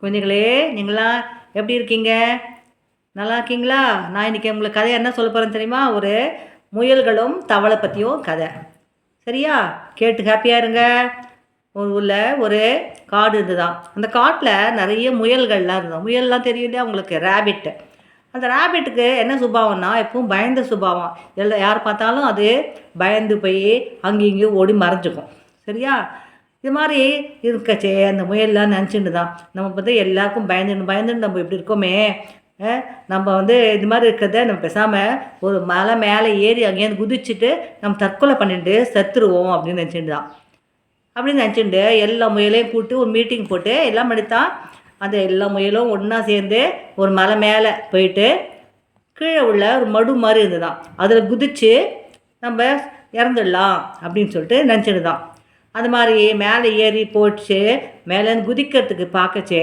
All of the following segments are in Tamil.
குழந்தைகளே, நீங்களாம் எப்படி இருக்கீங்க? நல்லா இருக்கீங்களா? நான் இன்றைக்கி உங்களுக்கு கதை என்ன சொல்ல போகிறேன்னு தெரியுமா? ஒரு முயல்களும் தவளை பற்றியும் கதை. சரியா? கேட்டு ஹாப்பியாக இருங்க. ஒரு ஊரில் ஒரு காடு இருந்துதான். அந்த காட்டில் நிறைய முயல்கள்லாம் இருந்தது. முயல்லாம் தெரியும் இல்லையா உங்களுக்கு? ரேபிட்டு. அந்த ரேபிட்டுக்கு என்ன சுபாவம்னா எப்பவும் பயந்த சுபாவம். யார் பார்த்தாலும் அது பயந்து போய் அங்கேயும் இங்கேயும் ஓடி மறைஞ்சிக்கும். சரியா? இது மாதிரி இருக்கச்சே அந்த முயல்லாம் நினச்சிட்டு தான் நம்ம வந்து எல்லாருக்கும் பயந்துன்னு நம்ம இப்படி இருக்கோமே, நம்ம வந்து இது மாதிரி இருக்கிறத நம்ம பேசாமல் ஒரு மலை மேலே ஏறி அங்கேயிருந்து குதிச்சுட்டு நம்ம தற்கொலை பண்ணிட்டு செத்துருவோம் அப்படின்னு நினச்சிட்டு தான். அப்படின்னு நினச்சிட்டு எல்லா முயலையும் கூப்பிட்டு ஒரு மீட்டிங் போட்டு எல்லாம் பண்ணித்தான் அந்த எல்லா முயலும் ஒன்றா சேர்ந்து ஒரு மலை மேலே போயிட்டு கீழே உள்ள ஒரு மடு மாதிரி இருந்துதான் அதில் குதித்து நம்ம இறந்துடலாம் அப்படின்னு சொல்லிட்டு நினச்சிட்டு தான். அது மாதிரி மேலே ஏறி போச்சு மேலேருந்து குதிக்கிறதுக்கு பார்க்கச்சே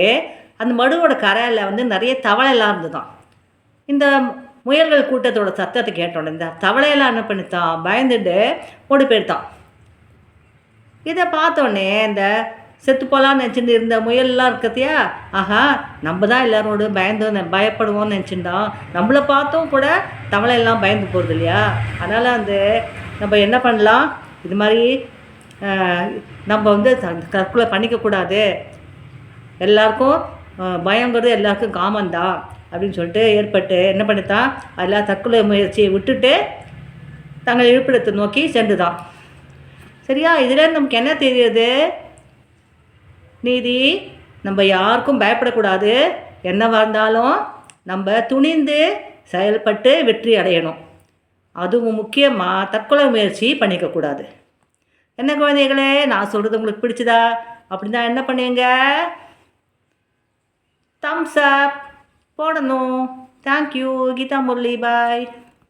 அந்த மடுவோட கரையில் வந்து நிறைய தவளையெல்லாம் இருந்துதான். இந்த முயல்கள் கூட்டத்தோட சத்தத்தை கேட்டோன்னே இந்த தவளையெல்லாம் என்ன பண்ணித்தான் பயந்துட்டு ஓடி போயிட்டான். இதை பார்த்தோன்னே இந்த செத்து போகலான்னு நினச்சிட்டு இருந்த முயல்லாம் இருக்கத்தியா, ஆஹா நம்ம தான் எல்லோரோட பயப்படுவோம்னு நினச்சிருந்தோம், நம்மளை பார்த்தும் கூட தவளையெல்லாம் பயந்து போகிறது இல்லையா, அதனால் அந்த நம்ம என்ன பண்ணலாம், இது மாதிரி நம்ம வந்து தற்கொலை பண்ணிக்கக்கூடாது, எல்லாருக்கும் பயங்கிறது எல்லாருக்கும் காமன் தான் அப்படின்னு சொல்லிட்டு ஏற்பட்டு என்ன பண்ணித்தான் அதெல்லாம் தற்கொலை முயற்சியை விட்டுட்டு தங்கள் இருப்பிடத்தை நோக்கி சென்றுதான். சரியா? இதில் நமக்கு என்ன தெரியுது? நீதி, நம்ம யாருக்கும் பயப்படக்கூடாது, என்னவாக இருந்தாலும் நம்ம துணிந்து செயல்பட்டு வெற்றி அடையணும். அதுவும் முக்கியமாக தற்கொலை முயற்சி பண்ணிக்கக்கூடாது. என்ன குழந்தைகளே, நான் சொல்கிறது உங்களுக்கு பிடிச்சதா? அப்படின்னா என்ன பண்ணுவீங்க? தம்ஸ் அப் போடணும். தேங்க்யூ. கீதா முரளி, பாய்.